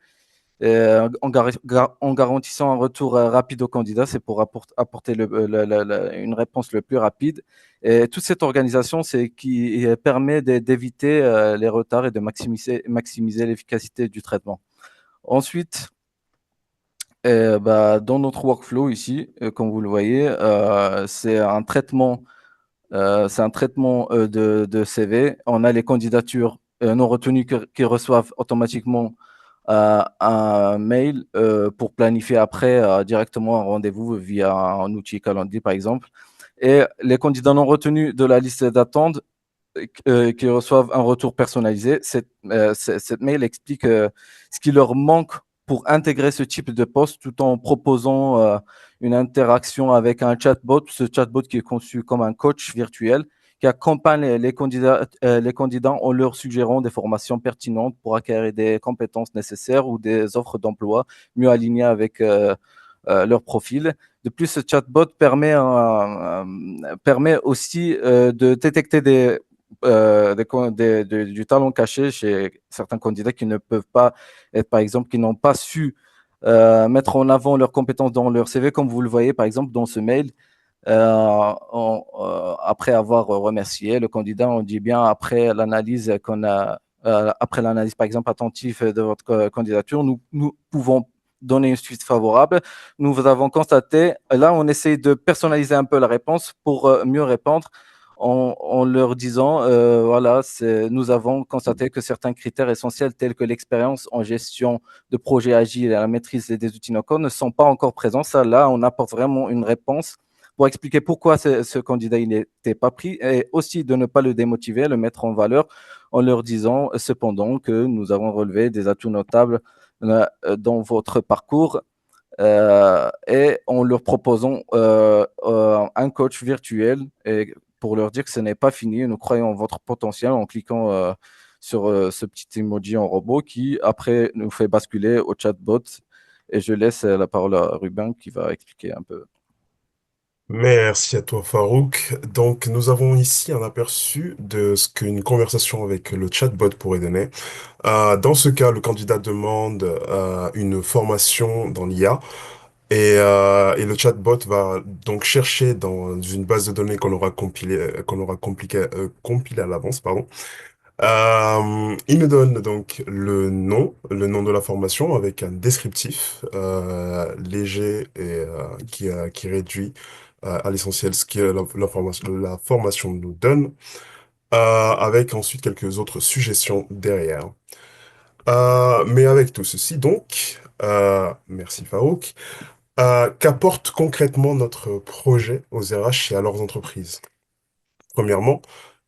En garantissant un retour rapide au candidat, c'est pour apporter une réponse le plus rapide. Et toute cette organisation, c'est qui permet d'éviter les retards et de maximiser l'efficacité du traitement. Ensuite, dans notre workflow ici, comme vous le voyez, c'est un traitement de CV. On a les candidatures non retenues qui reçoivent automatiquement un mail pour planifier après directement un rendez-vous via un outil Calendly, par exemple. Et les candidats non retenus de la liste d'attente qui reçoivent un retour personnalisé. Cette mail explique ce qui leur manque pour intégrer ce type de poste tout en proposant une interaction avec un chatbot. Ce chatbot qui est conçu comme un coach virtuel qui accompagne les candidats en leur suggérant des formations pertinentes pour acquérir des compétences nécessaires ou des offres d'emploi mieux alignées avec leur profil. De plus, ce chatbot permet aussi de détecter du talent caché chez certains candidats qui ne peuvent pas être, par exemple, qui n'ont pas su mettre en avant leurs compétences dans leur CV, comme vous le voyez, par exemple, dans ce mail. Après avoir remercié le candidat, on dit bien après l'analyse qu'on a après l'analyse, par exemple, attentive de votre candidature, nous pouvons donner une suite favorable. Nous avons constaté, là, on essaie de personnaliser un peu la réponse pour mieux répondre en leur disant, voilà, nous avons constaté que certains critères essentiels tels que l'expérience en gestion de projets agiles et la maîtrise des outils no-code ne sont pas encore présents. Ça, là, on apporte vraiment une réponse pour expliquer pourquoi ce candidat il n'était pas pris et aussi de ne pas le démotiver, le mettre en valeur en leur disant cependant que nous avons relevé des atouts notables dans votre parcours et en leur proposant un coach virtuel et pour leur dire que ce n'est pas fini, nous croyons en votre potentiel en cliquant sur ce petit emoji en robot qui après nous fait basculer au chatbot. Et je laisse la parole à Ruben qui va expliquer un peu. Merci à toi, Farouk. Donc, nous avons ici un aperçu de ce qu'une conversation avec le chatbot pourrait donner. Dans ce cas, le candidat demande une formation dans l'IA et le chatbot va donc chercher dans une base de données compilée à l'avance, pardon. Il me donne donc le nom de la formation avec un descriptif léger et qui réduit à l'essentiel ce que la formation nous donne, avec ensuite quelques autres suggestions derrière. Mais avec tout ceci donc, merci Farouk, qu'apporte concrètement notre projet aux RH et à leurs entreprises? Premièrement,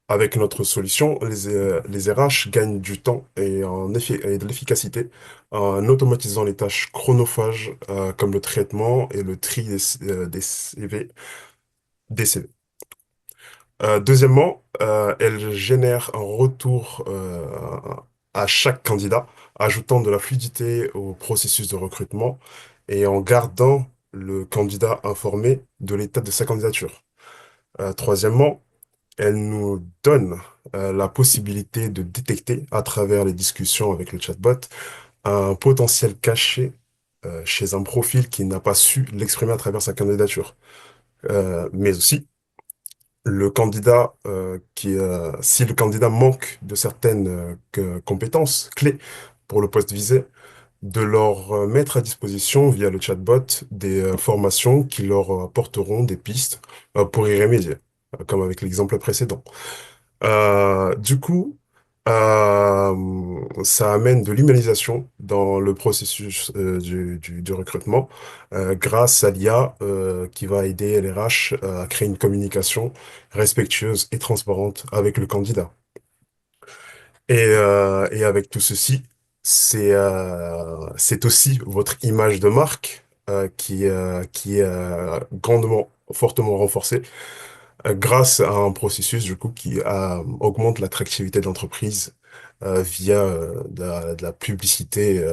avec notre solution, les RH gagnent du temps et de l'efficacité en automatisant les tâches chronophages comme le traitement et le tri des CV. Deuxièmement, elle génère un retour à chaque candidat, ajoutant de la fluidité au processus de recrutement et en gardant le candidat informé de l'état de sa candidature. Troisièmement, elle nous donne la possibilité de détecter à travers les discussions avec le chatbot un potentiel caché chez un profil qui n'a pas su l'exprimer à travers sa candidature. Mais aussi, si le candidat manque de certaines compétences clés pour le poste visé, de leur mettre à disposition via le chatbot des formations qui leur apporteront des pistes pour y remédier, comme avec l'exemple précédent. Du coup, ça amène de l'humanisation dans le processus du recrutement grâce à l'IA qui va aider les RH à créer une communication respectueuse et transparente avec le candidat. Et avec tout ceci, c'est aussi votre image de marque qui est fortement renforcée grâce à un processus du coup qui augmente l'attractivité de l'entreprise via de la publicité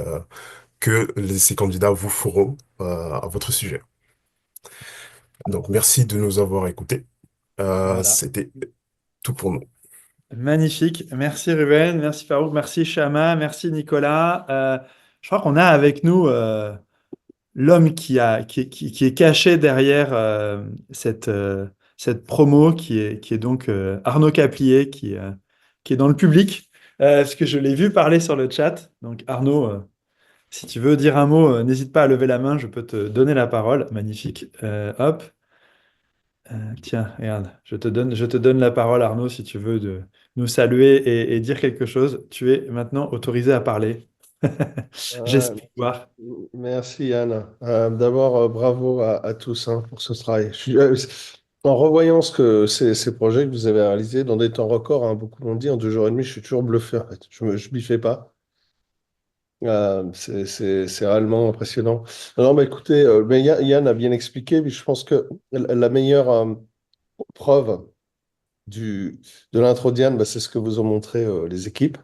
que ces candidats vous feront à votre sujet. Donc merci de nous avoir écoutés. Voilà. C'était tout pour nous. Magnifique. Merci Ruben, merci Farouk, merci Chama, merci Nicolas. Je crois qu'on a avec nous l'homme qui est caché derrière cette promo, qui est donc Arnaud Caplier, qui est dans le public, parce que je l'ai vu parler sur le chat. Donc Arnaud, si tu veux dire un mot, n'hésite pas à lever la main, je peux te donner la parole. Magnifique. Hop. Tiens, regarde, je te donne la parole, Arnaud, si tu veux nous saluer et dire quelque chose. Tu es maintenant autorisé à parler. Euh, J'espère. Merci Yann. D'abord, bravo à tous hein, pour ce travail. En revoyant ces projets que vous avez réalisés dans des temps records, hein, beaucoup l'ont dit, en 2 jours et demi, je suis toujours bluffé en fait. Je m'y fais pas. C'est réellement impressionnant. Non, bah, écoutez, mais Yann a bien expliqué, mais je pense que la meilleure preuve de l'intro d'Yann, bah, c'est ce que vous ont montré les équipes.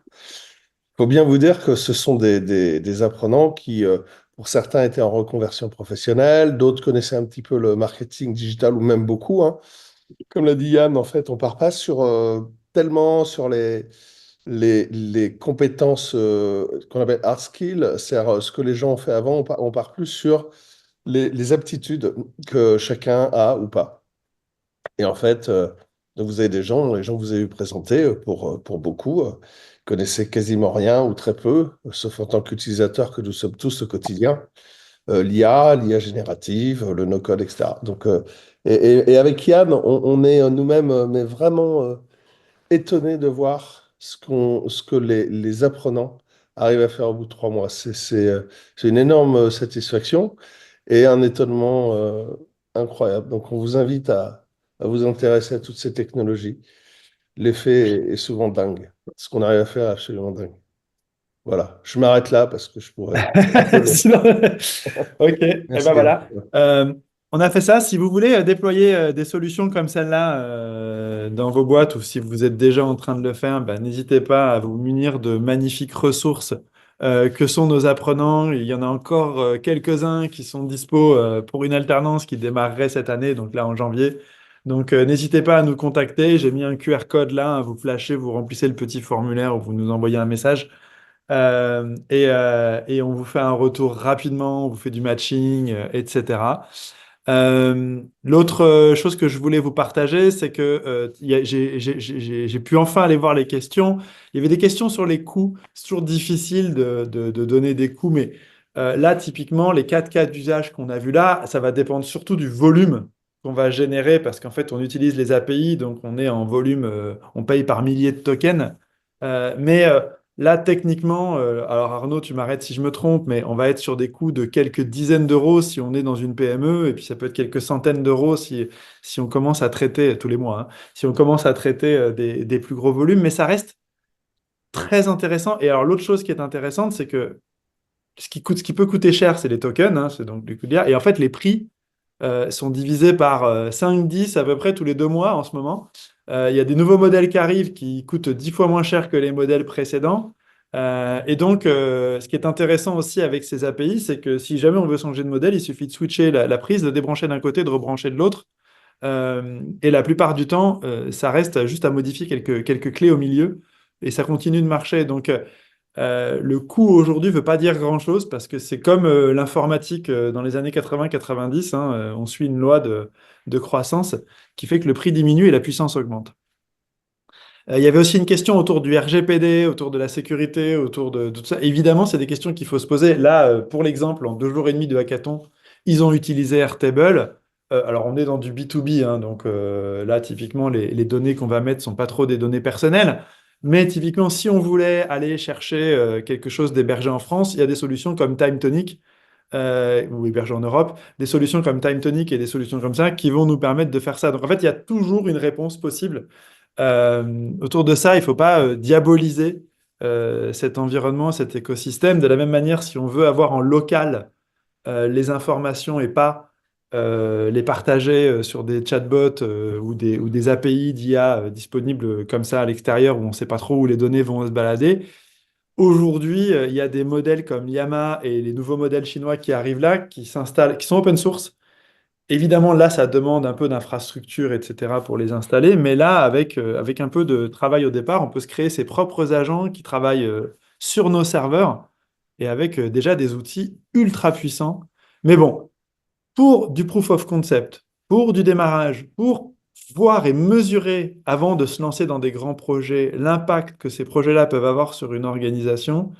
Faut bien vous dire que ce sont des apprenants qui, pour certains, étaient en reconversion professionnelle, d'autres connaissaient un petit peu le marketing digital ou même beaucoup, hein. Comme l'a dit Yann, en fait, on part pas tellement sur les compétences qu'on appelle hard skills, c'est-à-dire ce que les gens ont fait avant, on part plus sur les aptitudes que chacun a ou pas. Et en fait, Donc vous avez les gens que vous avez présentés, pour beaucoup, connaissaient quasiment rien ou très peu, sauf en tant qu'utilisateurs que nous sommes tous au quotidien. L'IA générative, le no-code, etc. Donc, et avec Yann, on est nous-mêmes mais vraiment étonnés de voir ce que les apprenants arrivent à faire au bout de 3 mois. C'est une énorme satisfaction et un étonnement incroyable. Donc, on vous invite à vous intéresser à toutes ces technologies. L'effet est souvent dingue. Ce qu'on arrive à faire est absolument dingue. Voilà, je m'arrête là parce que je pourrais un peu long. Sinon- Ok, et Merci. ben voilà. On a fait ça. Si vous voulez déployer des solutions comme celle-là dans vos boîtes ou si vous êtes déjà en train de le faire, ben, n'hésitez pas à vous munir de magnifiques ressources que sont nos apprenants. Il y en a encore quelques-uns qui sont dispo pour une alternance qui démarrerait cette année, donc là en janvier. Donc n'hésitez pas à nous contacter. J'ai mis un QR code là, hein, vous flashez, vous remplissez le petit formulaire ou vous nous envoyez un message. Et on vous fait un retour rapidement, on vous fait du matching, etc. L'autre chose que je voulais vous partager, c'est que j'ai pu enfin aller voir les questions. Il y avait des questions sur les coûts. C'est toujours difficile de donner des coûts, mais là, typiquement, les 4 cas d'usage qu'on a vus là, ça va dépendre surtout du volume qu'on va générer parce qu'en fait, on utilise les API, donc on est en volume, on paye par milliers de tokens. Mais là, techniquement, alors Arnaud, tu m'arrêtes si je me trompe, mais on va être sur des coûts de quelques dizaines d'euros si on est dans une PME, et puis ça peut être quelques centaines d'euros si on commence à traiter tous les mois, hein, si on commence à traiter des plus gros volumes, mais ça reste très intéressant. Et alors l'autre chose qui est intéressante, c'est que ce qui peut coûter cher, c'est les tokens, hein, c'est donc les coûts de l'IA. Et en fait, les prix sont divisés par 5-10 à peu près tous les 2 mois en ce moment. Il y a des nouveaux modèles qui arrivent qui coûtent 10 fois moins cher que les modèles précédents. Et donc, ce qui est intéressant aussi avec ces API, c'est que si jamais on veut changer de modèle, il suffit de switcher la prise, de débrancher d'un côté, de rebrancher de l'autre. Et la plupart du temps, ça reste juste à modifier quelques clés au milieu et ça continue de marcher. Donc, le coût aujourd'hui ne veut pas dire grand-chose parce que c'est comme l'informatique dans les années 80-90, hein, on suit une loi de croissance qui fait que le prix diminue et la puissance augmente. Il y avait aussi une question autour du RGPD, autour de la sécurité, autour de tout ça. Évidemment, c'est des questions qu'il faut se poser. Là, pour l'exemple, en 2 jours et demi de hackathon, ils ont utilisé Airtable. Alors, on est dans du B2B, hein, donc là, typiquement, les données qu'on va mettre ne sont pas trop des données personnelles. Mais typiquement, si on voulait aller chercher quelque chose d'hébergé en France, il y a des solutions comme TimeTonic, ou hébergé en Europe, des solutions comme TimeTonic et des solutions comme ça qui vont nous permettre de faire ça. Donc, en fait, il y a toujours une réponse possible. Autour de ça, il ne faut pas diaboliser cet environnement, cet écosystème. De la même manière, si on veut avoir en local les informations et pas les partager sur des chatbots ou des API d'IA disponibles comme ça à l'extérieur où on ne sait pas trop où les données vont se balader. Aujourd'hui, il y a des modèles comme Llama et les nouveaux modèles chinois qui arrivent là, qui s'installent, qui sont open source. Évidemment, là, ça demande un peu d'infrastructure, etc., pour les installer. Mais là, avec un peu de travail au départ, on peut se créer ses propres agents qui travaillent sur nos serveurs et avec déjà des outils ultra puissants. Mais bon, pour du proof of concept, pour du démarrage, pour voir et mesurer avant de se lancer dans des grands projets l'impact que ces projets-là peuvent avoir sur une organisation,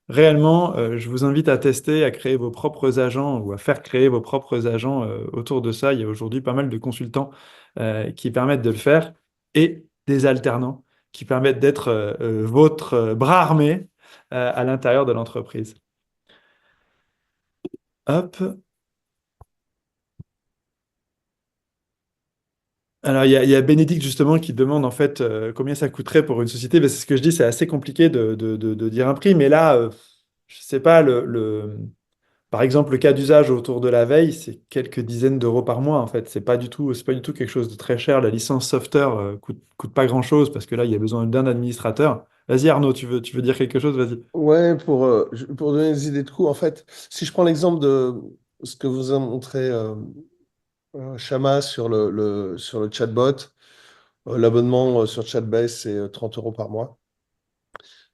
réellement, je vous invite à tester, à créer vos propres agents ou à faire créer vos propres agents autour de ça. Il y a aujourd'hui pas mal de consultants qui permettent de le faire et des alternants qui permettent d'être votre bras armé à l'intérieur de l'entreprise. Hop. Alors, il y a Bénédicte justement qui demande en fait combien ça coûterait pour une société. Ben, c'est ce que je dis, c'est assez compliqué de dire un prix, mais là, je sais pas, par exemple, le cas d'usage autour de la veille, c'est quelques dizaines d'euros par mois en fait. C'est pas du tout quelque chose de très cher. La licence software coûte pas grand-chose parce que là, il y a besoin d'un administrateur. Vas-y Arnaud, tu veux dire quelque chose? Vas-y. Ouais, pour donner des idées de coûts, en fait, si je prends l'exemple de ce que vous a montré Shama sur le chatbot, l'abonnement sur Chatbase, c'est 30 € par mois.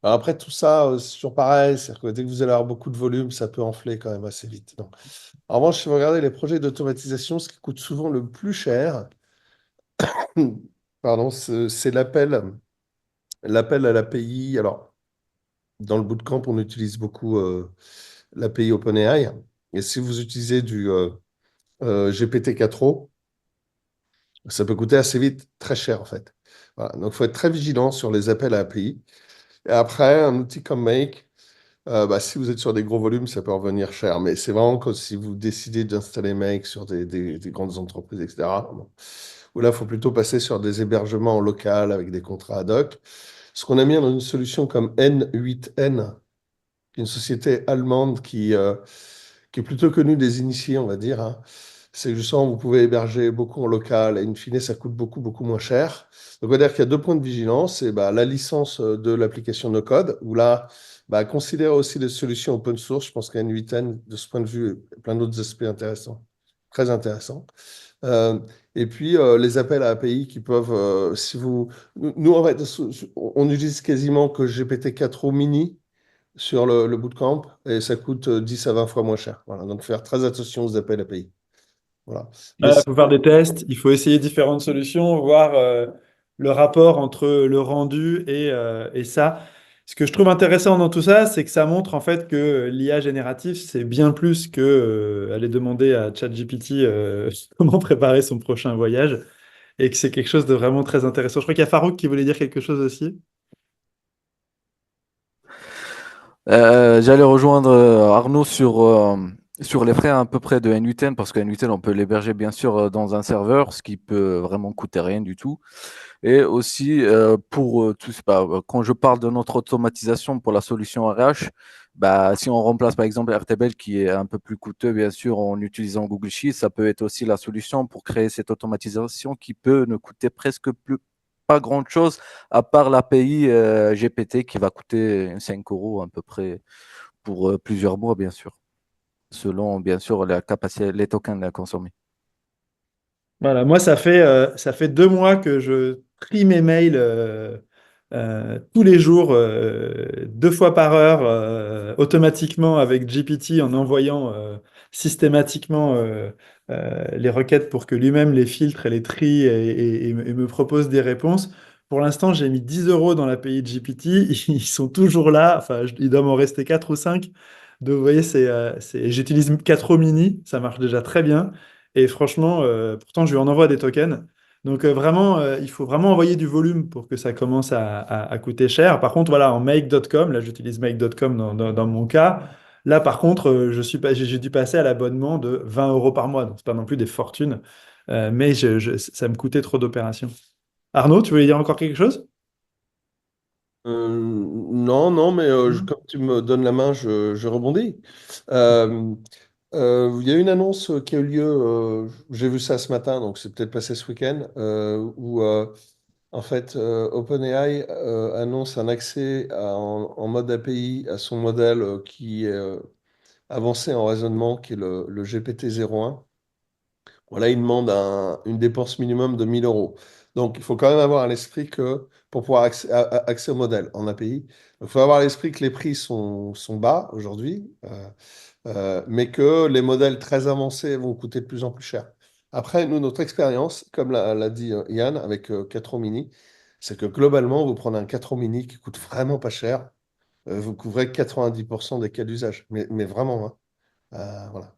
Alors après, tout ça, c'est toujours pareil, c'est-à-dire que dès que vous allez avoir beaucoup de volume, ça peut enfler quand même assez vite. Donc, en revanche, si vous regardez les projets d'automatisation, ce qui coûte souvent le plus cher, pardon, c'est l'appel à l'API. Alors, dans le bootcamp, on utilise beaucoup l'API OpenAI. Et si vous utilisez du GPT-4o, ça peut coûter assez vite très cher, en fait. Voilà. Donc, il faut être très vigilant sur les appels à API. Et après, un outil comme Make, bah, si vous êtes sur des gros volumes, ça peut revenir cher. Mais c'est vraiment que si vous décidez d'installer Make sur des grandes entreprises, etc., bon, où là, il faut plutôt passer sur des hébergements en local avec des contrats ad hoc. Ce qu'on a mis dans une solution comme N8N, une société allemande qui est plutôt connue des initiés, on va dire, hein. C'est que justement, vous pouvez héberger beaucoup en local et in fine, ça coûte beaucoup, beaucoup moins cher. Donc, on va dire qu'il y a deux points de vigilance. C'est bah, la licence de l'application no code, où là, bah, considérez aussi les solutions open source. Je pense qu'un 8N, de ce point de vue, et plein d'autres aspects intéressants, très intéressants. Euh, et puis, les appels à API qui peuvent, si vous... Nous, en fait, on utilise quasiment que GPT-4o mini sur le bootcamp et ça coûte 10 à 20 fois moins cher. Voilà, donc faire très attention aux appels API. Voilà. Mais Il faut faire des tests, il faut essayer différentes solutions, voir le rapport entre le rendu et ça. Ce que je trouve intéressant dans tout ça, c'est que ça montre en fait que l'IA génératif, c'est bien plus que aller demander à ChatGPT comment préparer son prochain voyage et que c'est quelque chose de vraiment très intéressant. Je crois qu'il y a Farouk qui voulait dire quelque chose aussi. J'allais rejoindre Arnaud sur les frais à peu près de N8N, parce que N8N, on peut l'héberger bien sûr dans un serveur, ce qui peut vraiment coûter rien du tout. Et aussi, pour tout, bah, quand je parle de notre automatisation pour la solution RH, bah, si on remplace par exemple Airtable, qui est un peu plus coûteux, bien sûr, en utilisant Google Sheets, ça peut être aussi la solution pour créer cette automatisation qui peut ne coûter presque plus, pas grand-chose, à part l'API GPT qui va coûter 5 euros à peu près pour plusieurs mois, bien sûr, selon bien sûr la capacité, les tokens à consommer. Voilà, moi, ça fait 2 mois que je trie mes mails tous les jours, 2 fois par heure, automatiquement avec GPT en envoyant systématiquement les requêtes pour que lui-même les filtre et les trie et me propose des réponses. Pour l'instant, j'ai mis 10 euros dans l'API de GPT. Ils sont toujours là. Enfin, il doit m'en rester 4 ou 5. Donc, vous voyez, j'utilise 4 mini. Ça marche déjà très bien. Et franchement, pourtant, je lui en envoie des tokens. Donc vraiment, il faut vraiment envoyer du volume pour que ça commence à coûter cher. Par contre, voilà, en make.com, là j'utilise make.com dans mon cas. Là, par contre, j'ai dû passer à l'abonnement de 20 euros par mois. Donc, c'est pas non plus des fortunes. Mais ça me coûtait trop d'opérations. Arnaud, tu voulais dire encore quelque chose? non, non, mais comme tu me donnes la main, je rebondis. Euh, il y a une annonce qui a eu lieu, j'ai vu ça ce matin, donc c'est peut-être passé ce week-end, où en fait OpenAI annonce un accès en mode API à son modèle qui est avancé en raisonnement, qui est le GPT-01. Voilà, il demande une dépense minimum de 1000 euros. Donc, il faut quand même avoir à l'esprit que pour pouvoir accès au modèle en API, il faut avoir à l'esprit que les prix sont bas aujourd'hui, mais que les modèles très avancés vont coûter de plus en plus cher. Après, nous, notre expérience, comme l'a dit Yann avec 4 mini, c'est que globalement, vous prenez un 4 mini qui coûte vraiment pas cher, vous couvrez 90% des cas d'usage, mais vraiment, hein. Voilà.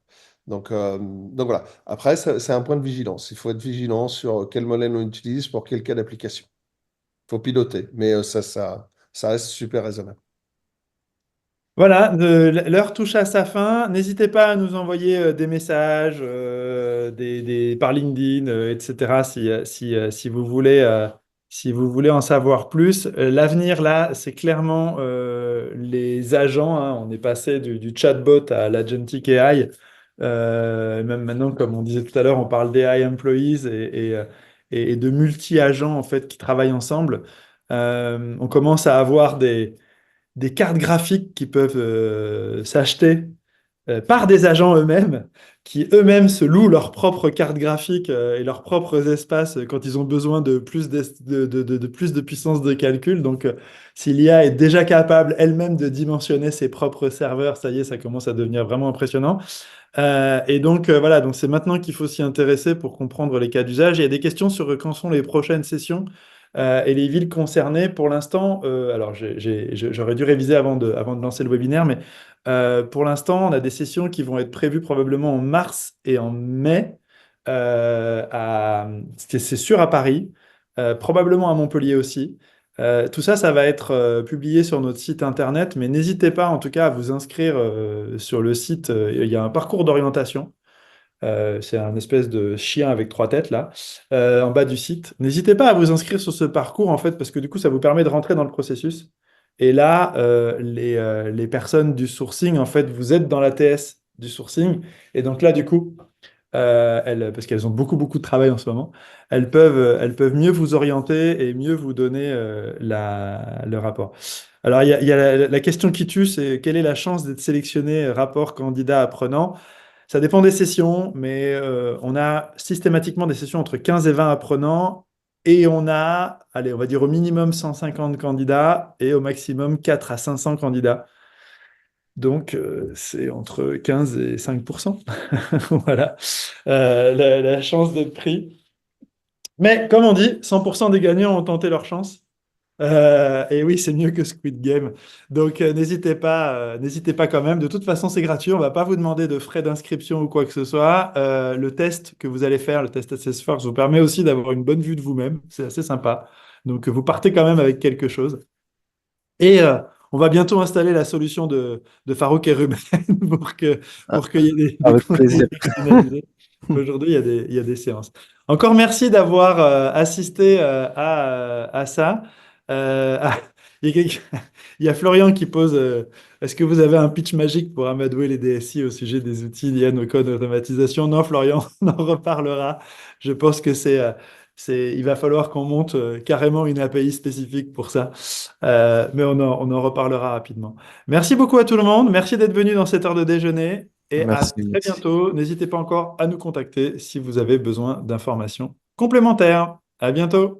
Donc voilà. Après, c'est un point de vigilance. Il faut être vigilant sur quel modèle on utilise pour quel cas d'application. Il faut piloter, mais ça reste super raisonnable. Voilà, l'heure touche à sa fin. N'hésitez pas à nous envoyer des messages par LinkedIn, etc. Si vous voulez en savoir plus. L'avenir, là, c'est clairement les agents, hein. On est passé du chatbot à l'agentic AI. Même maintenant, comme on disait tout à l'heure, on parle d'AI employees et de multi-agents en fait, qui travaillent ensemble. On commence à avoir des cartes graphiques qui peuvent s'acheter par des agents eux-mêmes, qui eux-mêmes se louent leurs propres cartes graphiques et leurs propres espaces quand ils ont besoin de plus de plus de puissance de calcul. Donc, si l'IA est déjà capable elle-même de dimensionner ses propres serveurs, ça y est, ça commence à devenir vraiment impressionnant. Et donc, voilà, donc c'est maintenant qu'il faut s'y intéresser pour comprendre les cas d'usage. Il y a des questions sur quand sont les prochaines sessions et les villes concernées. Pour l'instant, alors j'aurais dû réviser avant de lancer le webinaire, mais pour l'instant, on a des sessions qui vont être prévues probablement en mars et en mai. C'est sûr à Paris, probablement à Montpellier aussi. Tout ça, ça va être publié sur notre site internet, mais n'hésitez pas en tout cas à vous inscrire sur le site. Il y a un parcours d'orientation. C'est un espèce de chien avec 3 têtes là, en bas du site. N'hésitez pas à vous inscrire sur ce parcours en fait, parce que du coup, ça vous permet de rentrer dans le processus. Et là, les personnes du sourcing, en fait, vous êtes dans l'ATS du sourcing. Et donc là, du coup, parce qu'elles ont beaucoup, beaucoup de travail en ce moment, elles peuvent mieux vous orienter et mieux vous donner le rapport. Alors, il y a la question qui tue, c'est quelle est la chance d'être sélectionné rapport candidat apprenant? Ça dépend des sessions, mais on a systématiquement des sessions entre 15 et 20 apprenants et on a, allez, on va dire au minimum 150 candidats et au maximum 4 à 500 candidats. Donc, c'est entre 15 et 5%. Voilà, la chance d'être pris. Mais comme on dit, 100% des gagnants ont tenté leur chance. Et oui, c'est mieux que Squid Game. Donc, n'hésitez pas quand même. De toute façon, c'est gratuit. On ne va pas vous demander de frais d'inscription ou quoi que ce soit. Le test que vous allez faire, le test Assess Force, vous permet aussi d'avoir une bonne vue de vous-même. C'est assez sympa. Donc, vous partez quand même avec quelque chose. Et on va bientôt installer la solution de Farouk et Ruben Ah, pour qu'il y ait des avec contenus plaisir. personnalisés. Aujourd'hui, il y a des séances. Encore merci d'avoir assisté à ça. Il y a il y a Florian qui pose est-ce que vous avez un pitch magique pour amadouer les DSI au sujet des outils liés no code automatisation? Non, Florian, on en reparlera. Je pense que il va falloir qu'on monte carrément une API spécifique pour ça. Mais on en reparlera rapidement. Merci beaucoup à tout le monde. Merci d'être venu dans cette heure de déjeuner et à Merci, très merci. bientôt. N'hésitez pas encore à nous contacter si vous avez besoin d'informations complémentaires. À bientôt.